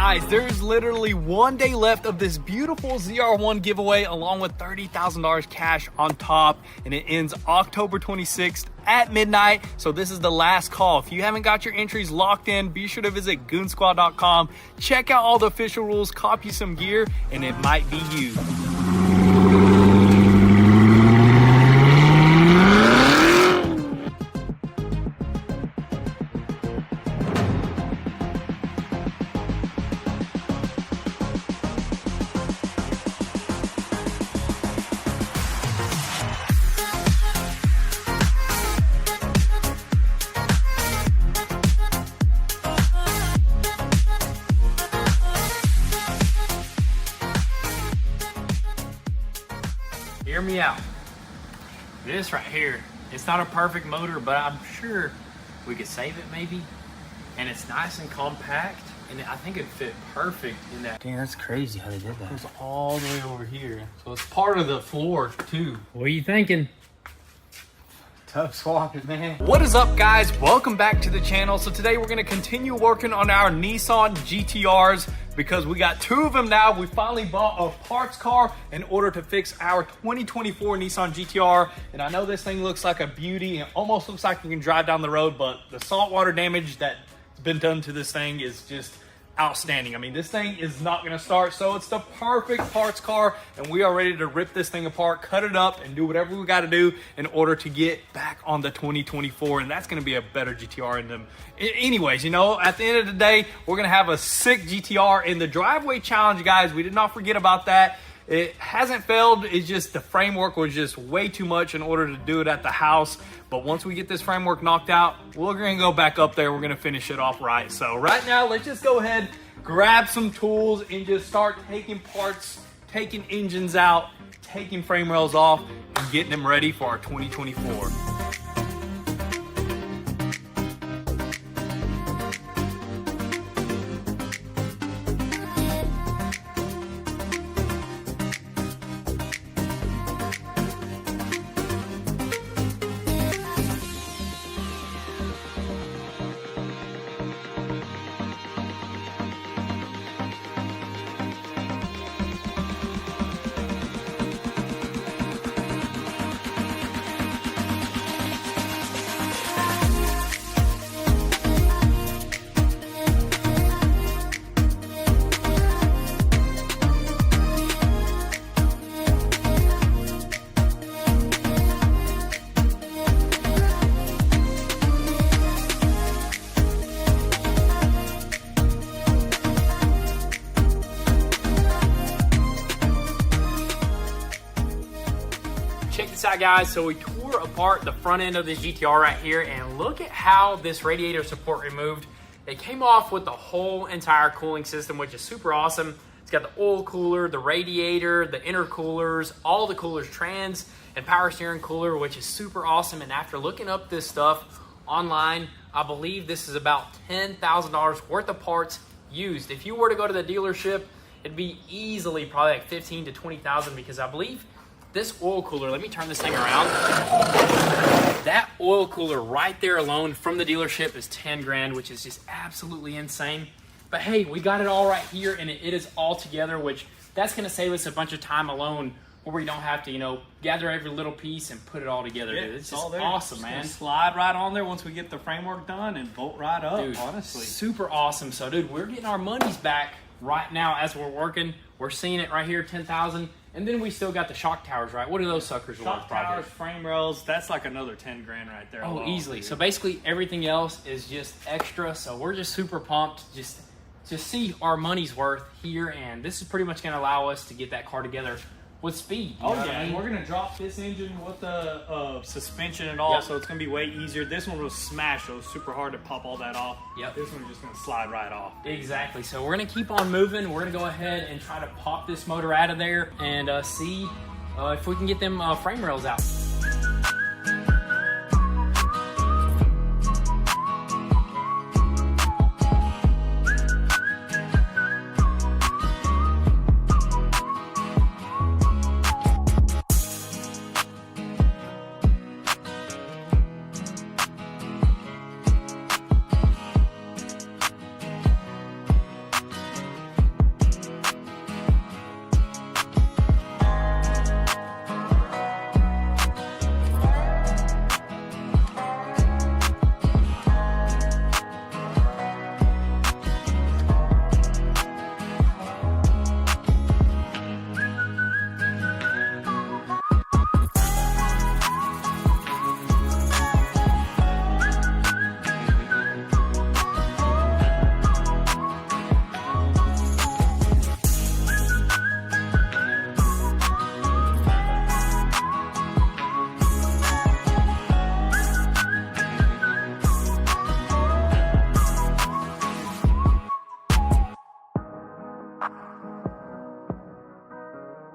Guys, there's literally 1 day left of this beautiful ZR1 giveaway along with $30,000 cash on top, and it ends October 26th at midnight. So this is the last call. If you haven't got your entries locked in, be sure to visit GOONZQUAD.com, check out all the official rules, copy some gear, and it might be you. Hear me out. This right here, it's not a perfect motor, but I'm sure we could save it maybe. And it's nice and compact, and I think it'd fit perfect in that. Damn, that's crazy how they did that. It goes all the way over here. So it's part of the floor too. What are you thinking? Tough swapping, man. What is up, guys? Welcome back to the channel. So today we're gonna continue working on our Nissan GTRs because we got two of them now. We finally bought a parts car in order to fix our 2024 Nissan GTR. And I know this thing looks like a beauty and almost looks like you can drive down the road, but the saltwater damage that's been done to this thing is just outstanding. I mean, this thing is not gonna start, so it's the perfect parts car, and we are ready to rip this thing apart, cut it up, and do whatever we gotta do in order to get back on the 2024, and that's gonna be a better GTR in them. Anyways, you know, at the end of the day, we're gonna have a sick GTR in the driveway challenge, guys. We did not forget about that. It hasn't failed. It's just the framework was just way too much in order to do it at the house. But once we get this framework knocked out, we're gonna go back up there. We're gonna finish it off right. So right now, let's just go ahead, grab some tools, and just start taking parts, taking engines out, taking frame rails off, and getting them ready for our 2024. Check this out, guys. So we tore apart the front end of this GTR right here, and look at how this radiator support removed. It came off with the whole entire cooling system, which is super awesome. It's got the oil cooler, the radiator, the intercoolers, all the coolers, trans and power steering cooler, which is super awesome. And after looking up this stuff online, I believe this is about $10,000 worth of parts used. If you were to go to the dealership, it'd be easily probably like 15 to 20,000, because I believe this oil cooler, let me turn this thing around. That oil cooler right there alone from the dealership is 10 grand, which is just absolutely insane. But hey, we got it all right here, and it is all together, which that's gonna save us a bunch of time alone, where we don't have to, you know, gather every little piece and put it all together. Yeah, dude. It's all just there. awesome, man. Slide right on there once we get the framework done and bolt right up, Dude, honestly. super awesome. So dude, we're getting our monies back right now as we're working. We're seeing it right here, 10,000. And then we still got the shock towers, right? What are those suckers worth? Shock towers, frame rails, that's like another 10 grand right there. Oh, alone, easily. dude. So basically everything else is just extra. So we're just super pumped just to see our money's worth here. And this is pretty much going to allow us to get that car together with speed. Oh yeah, and we're gonna drop this engine with the suspension and all, Yep. so it's gonna be way easier. This one was smashed, so it was super hard to pop all that off. Yep. This one's just gonna slide right off. Exactly. So we're gonna keep on moving. We're gonna go ahead and try to pop this motor out of there and see if we can get them frame rails out.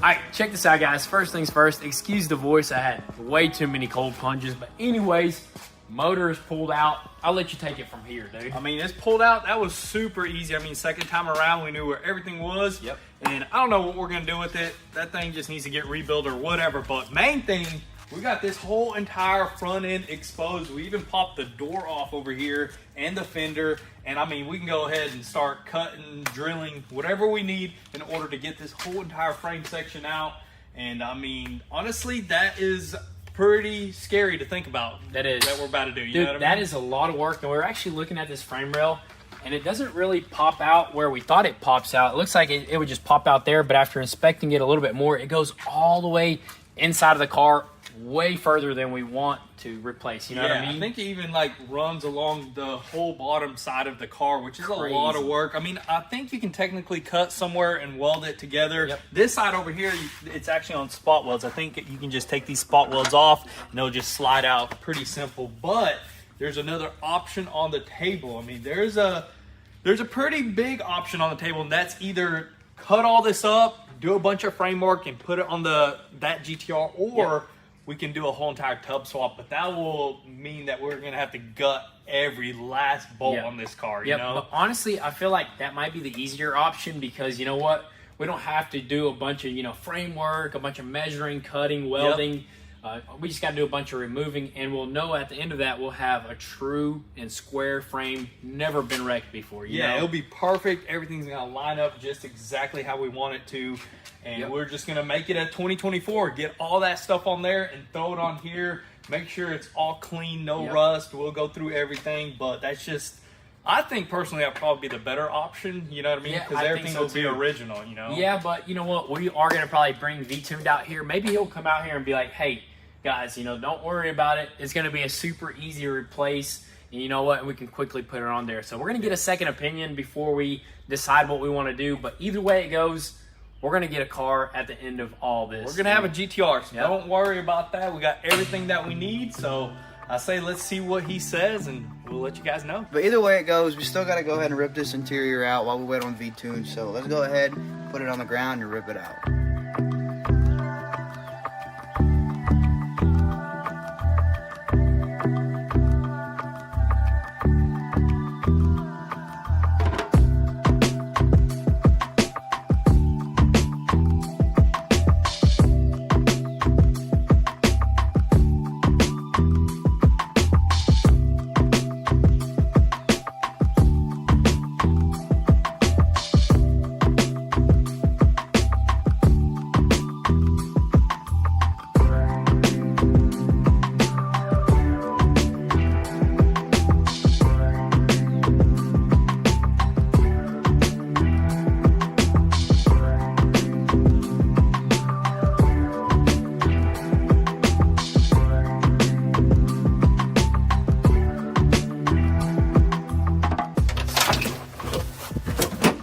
Alright, check this out, guys. First things first, excuse the voice. I had way too many cold plunges. But anyways, motor is pulled out. I'll let you take it from here, dude. I mean, it's pulled out. That was super easy. I mean, second time around, we knew where everything was. Yep. And I don't know what we're going to do with it. That thing just needs to get rebuilt or whatever. But main thing, we got this whole entire front end exposed. We even popped the door off over here and the fender. And I mean, we can go ahead and start cutting, drilling, whatever we need in order to get this whole entire frame section out. And I mean, honestly, that is pretty scary to think about. That is. That we're about to do. You Dude, know what I that mean? is a lot of work. And we're actually looking at this frame rail, and it doesn't really pop out where we thought it pops out. It looks like it would just pop out there, but after inspecting it a little bit more, it goes all the way inside of the car, way further than we want to replace. You know what I mean? I think it even like runs along the whole bottom side of the car, which is Crazy. a lot of work. I mean, I think you can technically cut somewhere and weld it together. Yep. This side over here, it's actually on spot welds. I think you can just take these spot welds off and they'll just slide out. Pretty simple. But there's another option on the table. I mean, there's a pretty big option on the table, and that's either cut all this up, do a bunch of framework and put it on that GTR, or we can do a whole entire tub swap, but that will mean that we're going to have to gut every last bolt on this car, you know? But honestly, I feel like that might be the easier option because, you know what? We don't have to do a bunch of, framework, a bunch of measuring, cutting, welding. We just got to do a bunch of removing, and we'll know at the end of that we'll have a true and square frame, never been wrecked before. You know? It'll be perfect. Everything's going to line up just exactly how we want it to. And we're just going to make it a 2024. Get all that stuff on there and throw it on here. Make sure it's all clean, no rust. We'll go through everything, but that's just, I think personally that'd probably be the better option. You know what I mean? Because everything will be original, you know? Yeah, but you know what? We are going to probably bring V-Tuned out here. Maybe he'll come out here and be like, hey, guys, don't worry about it. It's going to be a super easy replace. And you know what? We can quickly put it on there. So we're going to get a second opinion before we decide what we want to do. But either way it goes, we're going to get a car at the end of all this. We're going to have a GTR, so don't worry about that. We got everything that we need. So I say let's see what he says, and we'll let you guys know. But either way it goes, we still got to go ahead and rip this interior out while we wait on V-Tune. So let's go ahead, put it on the ground, and rip it out.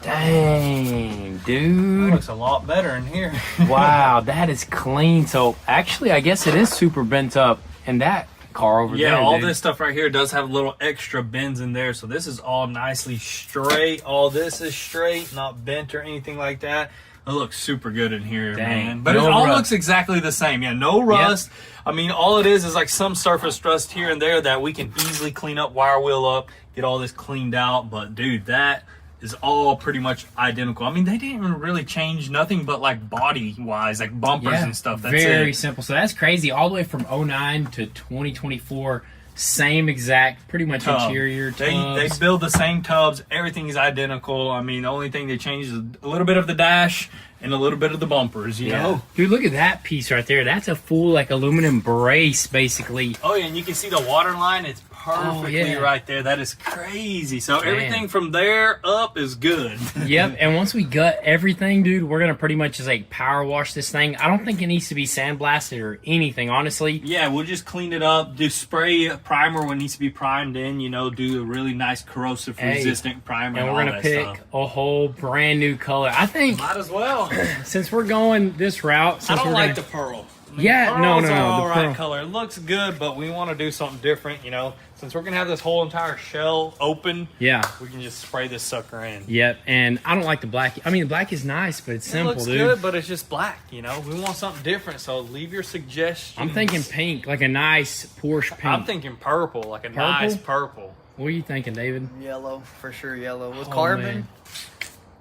Dang, dude. It looks a lot better in here. Wow, that is clean. So actually, I guess it is super bent up in that car over there. Yeah, all dude. this stuff right here does have little extra bends in there. So this is all nicely straight. All this is straight, not bent or anything like that. It looks super good in here, man. But no it all rust. looks exactly the same. Yeah, no rust. I mean, all it is like some surface rust here and there that we can easily clean up, wire wheel up, get all this cleaned out. But dude, that is all pretty much identical. I mean, they didn't even really change nothing but like body wise, like bumpers and stuff. That's very it. simple. So that's crazy. All the way from 09 to 2024, same exact, pretty much interior They tubs. build the same tubs. Everything is identical. I mean, the only thing they changed is a little bit of the dash and a little bit of the bumpers, you know? Dude, look at that piece right there. That's a full like aluminum brace, basically. Oh, yeah, and you can see the water line. It's perfectly right there. That is crazy. So everything from there up is good. Yep, and once we gut everything, dude, we're gonna pretty much just like power wash this thing. I don't think it needs to be sandblasted or anything, honestly. Yeah, we'll just clean it up, do spray primer when it needs to be primed in, do a really nice corrosive resistant primer. And we're gonna pick a whole brand new color. I think might as well. since we're going this route, I don't like the pearl. Yeah, no, Pearls are all the right pearl. color. It looks good, but we want to do something different, you know. Since we're gonna have this whole entire shell open, Yeah. we can just spray this sucker in. Yep, and I don't like the black. I mean, the black is nice, but it's simple, it looks dude. good, but it's just black, you know. We want something different, so leave your suggestions. I'm thinking pink, like a nice Porsche pink. I'm thinking purple, like a nice purple. What are you thinking, David? Yellow, for sure yellow. With Oh, carbon. man.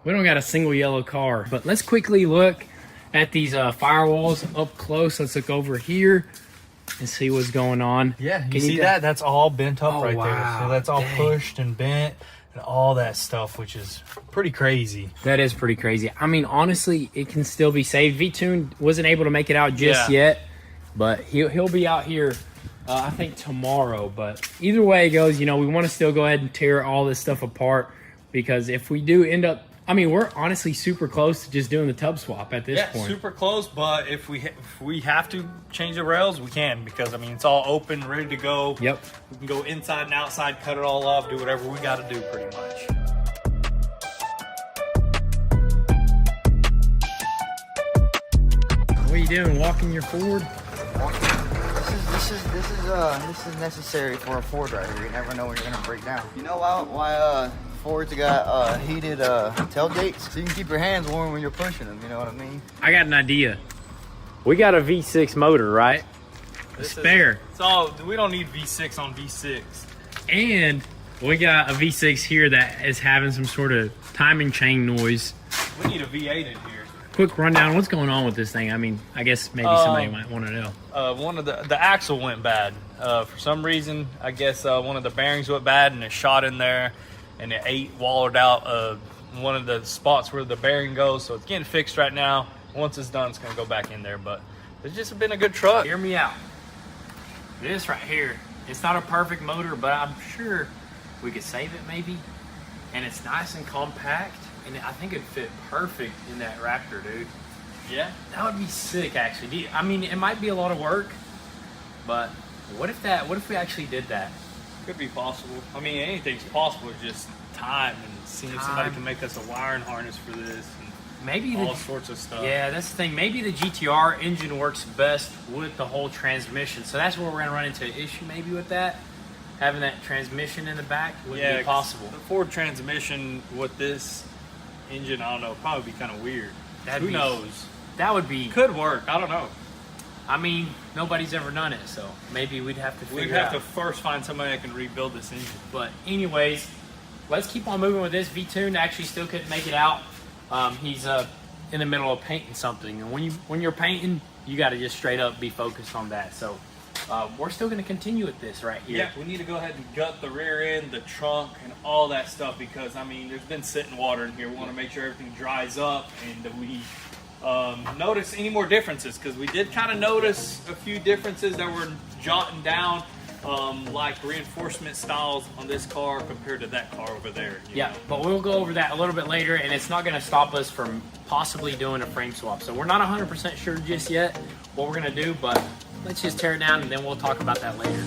We don't got a single yellow car, but let's quickly look at these firewalls up close. Let's look over here and see what's going on. Yeah, you Can see you that? That's all bent up Oh, right there. wow. So that's all Dang. pushed and bent and all that stuff, which is pretty crazy. That is pretty crazy. I mean, honestly, it can still be saved. V-Tune wasn't able to make it out just yet, but he'll be out here, I think, tomorrow. But either way it goes, you know, we want to still go ahead and tear all this stuff apart, because if we do end up, I mean, we're honestly super close to just doing the tub swap at this point. Super close, but if we have to change the rails, we can, because I mean it's all open, ready to go. Yep. We can go inside and outside, cut it all off, do whatever we got to do, pretty much. What are you doing? Walking your Ford? This is necessary for a Ford right here. You never know when you're gonna break down. You know why Fords got heated tailgates? So you can keep your hands warm when you're pushing them. You know what I mean? I got an idea. We got a V6 motor, right? A spare. It's all, we don't need V6 on V6. And we got a V6 here that is having some sort of timing chain noise. We need a V8 in here. Quick rundown, what's going on with this thing? I mean, I guess maybe somebody might want to know. One of the axle went bad. For some reason, I guess one of the bearings went bad and it shot in there, and it wallowed out one of the spots where the bearing goes. So it's getting fixed right now. Once it's done, it's gonna go back in there. But it's just been a good truck. Hear me out. This right here, it's not a perfect motor, but I'm sure we could save it maybe. And it's nice and compact, and I think it'd fit perfect in that Raptor, dude. Yeah. That would be sick, actually. I mean, it might be a lot of work, but what if we actually did that? Could be possible. I mean, anything's possible. It's just time and seeing if somebody can make us a wiring harness for this and Maybe all sorts of stuff. Yeah, that's the thing. Maybe the GTR engine works best with the whole transmission. So that's where we're gonna run into an issue maybe with that. Having that transmission in the back wouldn't be possible. The Ford transmission with this engine, I don't know, probably be kind of weird. Who knows? That would be. Could work. I don't know. I mean, nobody's ever done it, so maybe we'd have to figure We'd it out. have to first find somebody that can rebuild this engine. But anyways, let's keep on moving with this. V-Tune actually still couldn't make it out. He's in the middle of painting something, and when you're painting, you got to just straight up be focused on that. So we're still going to continue with this right here. Yeah, we need to go ahead and gut the rear end, the trunk, and all that stuff, because I mean, there's been sitting water in here. We want to make sure everything dries up, and that we notice any more differences, because we did kind of notice a few differences that were jotting down, like reinforcement styles on this car compared to that car over there. Yeah, know? but we'll go over that a little bit later, and it's not going to stop us from possibly doing a frame swap. So we're not 100% sure just yet what we're going to do, but let's just tear it down, and then we'll talk about that later.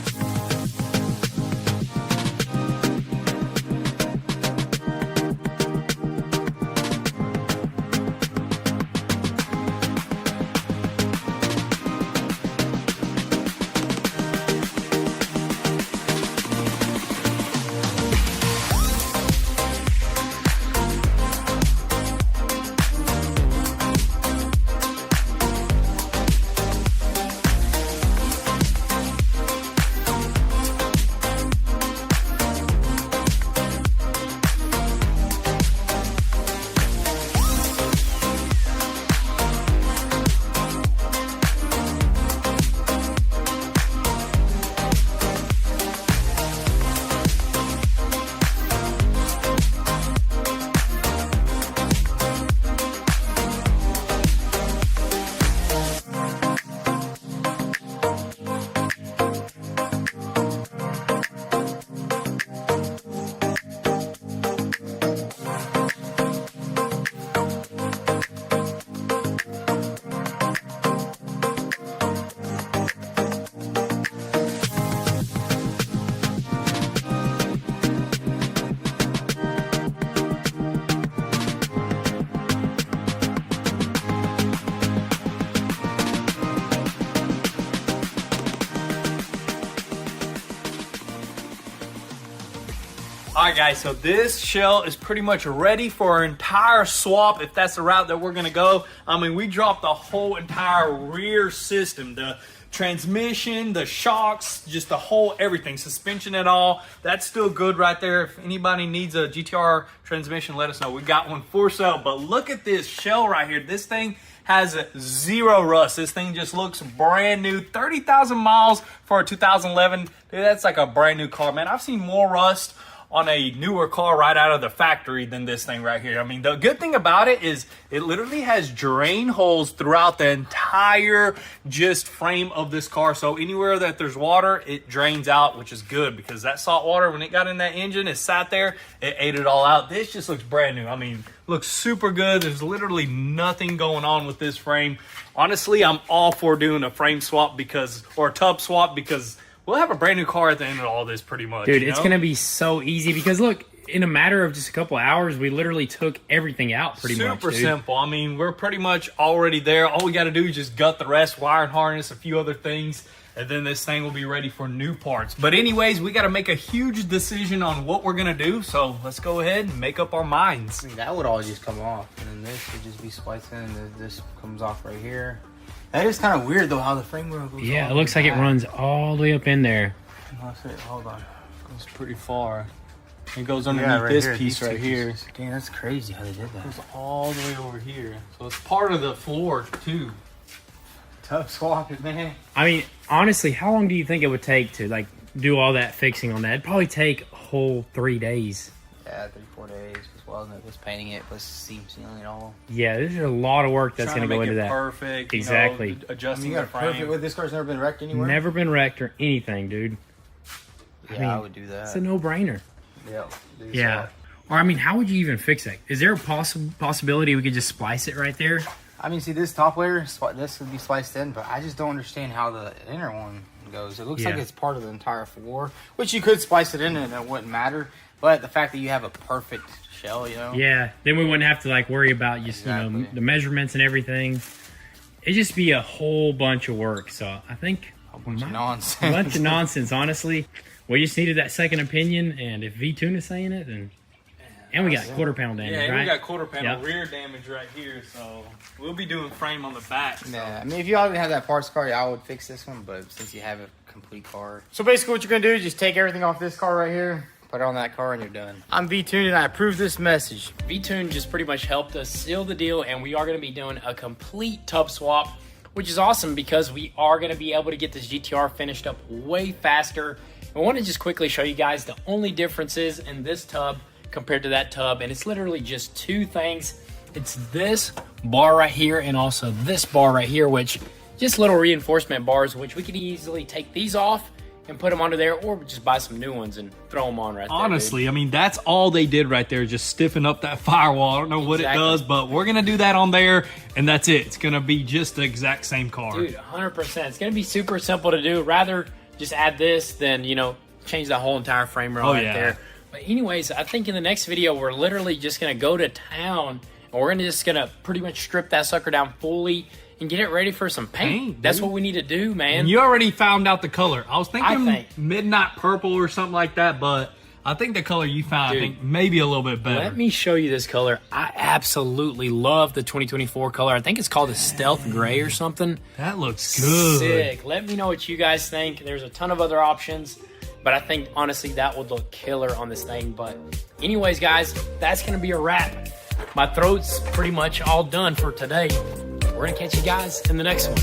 All right, guys, so this shell is pretty much ready for our entire swap, if that's the route that we're gonna go. I mean, we dropped the whole entire rear system, the transmission, the shocks, just the whole everything, suspension and all. That's still good right there. If anybody needs a GTR transmission, let us know. We got one for sale. But look at this shell right here. This thing has zero rust. This thing just looks brand new. 30,000 miles for a 2011. Dude, that's like a brand new car, man. I've seen more rust on a newer car right out of the factory than this thing right here. I mean, the good thing about it is it literally has drain holes throughout the entire just frame of this car. So anywhere that there's water, it drains out, which is good because that salt water, when it got in that engine, it sat there, it ate it all out. This just looks brand new. I mean, looks super good. There's literally nothing going on with this frame. Honestly, I'm all for doing a frame swap or a tub swap because we'll have a brand new car at the end of all this pretty much. Dude, it's going to be so easy because look, in a matter of just a couple hours, we literally took everything out pretty much. Super simple. I mean, we're pretty much already there. All we got to do is just gut the rest, wire and harness, a few other things, and then this thing will be ready for new parts. But anyways, we got to make a huge decision on what we're going to do. So let's go ahead and make up our minds. I mean, that would all just come off, and then this would just be spliced in, and this comes off right here. That is kind of weird though, how the frame rail goes. Yeah, it looks like it runs all the way up in there. Hold on. It goes pretty far. It goes underneath this piece right here. Dang, that's crazy how they did that. It goes all the way over here. So it's part of the floor too. Tough swapping, man. I mean, honestly, how long do you think it would take to like do all that fixing on that? It'd probably take a whole 3 days. Yeah, 3-4 days. Was painting it, plus seam sealing it all. Yeah, there's a lot of work that's going to go into that. Perfect. Exactly. You know, adjusting the frame. perfect. This car's never been wrecked anywhere. Never been wrecked or anything, dude. Yeah, I would do that. It's a no-brainer. Yeah. Yeah. Or I mean, how would you even fix that? Is there a possibility we could just splice it right there? I mean, see this top layer, this would be spliced in, but I just don't understand how the inner one goes. It looks like it's part of the entire floor, which you could splice it in and it wouldn't matter. But the fact that you have a perfect shell, you know? Yeah, then we wouldn't have to like worry about just, you know, the measurements and everything. It'd just be a whole bunch of work. So I think A bunch of nonsense. A bunch of nonsense, honestly. We just needed that second opinion, and if V-Tune is saying it, then... And we got quarter panel damage, right? Yeah, we got quarter panel rear damage right here, so we'll be doing frame on the back. So. Yeah, I mean, if you already have that parts car, I would fix this one, but since you have a complete car. So basically what you're going to do is just take everything off this car right here, put it on that car, and you're done. I'm V-Tune, and I approve this message. V-Tune just pretty much helped us seal the deal, and we are going to be doing a complete tub swap, which is awesome because we are going to be able to get this GTR finished up way faster. I want to just quickly show you guys the only differences in this tub compared to that tub, and it's literally just two things. It's this bar right here and also this bar right here, which just little reinforcement bars, which we could easily take these off and put them under there, or just buy some new ones and throw them on right there. Honestly, I mean, that's all they did right there, just stiffen up that firewall. I don't know what it does, but we're going to do that on there, and that's it. It's going to be just the exact same car. Dude, 100%. It's going to be super simple to do. Rather just add this than, you know, change the whole entire frame rail there. But anyways, I think in the next video, we're literally just going to go to town, and we're just going to pretty much strip that sucker down fully and get it ready for some paint. That's what we need to do, man. And you already found out the color. I was thinking midnight purple or something like that, but I think the color you found, dude, I think maybe a little bit better. Let me show you this color. I absolutely love the 2024 color. I think it's called a stealth gray or something. That looks good. Sick. Let me know what you guys think. There's a ton of other options, but I think, honestly, that would look killer on this thing. But anyways, guys, that's going to be a wrap. My throat's pretty much all done for today. We're going to catch you guys in the next one.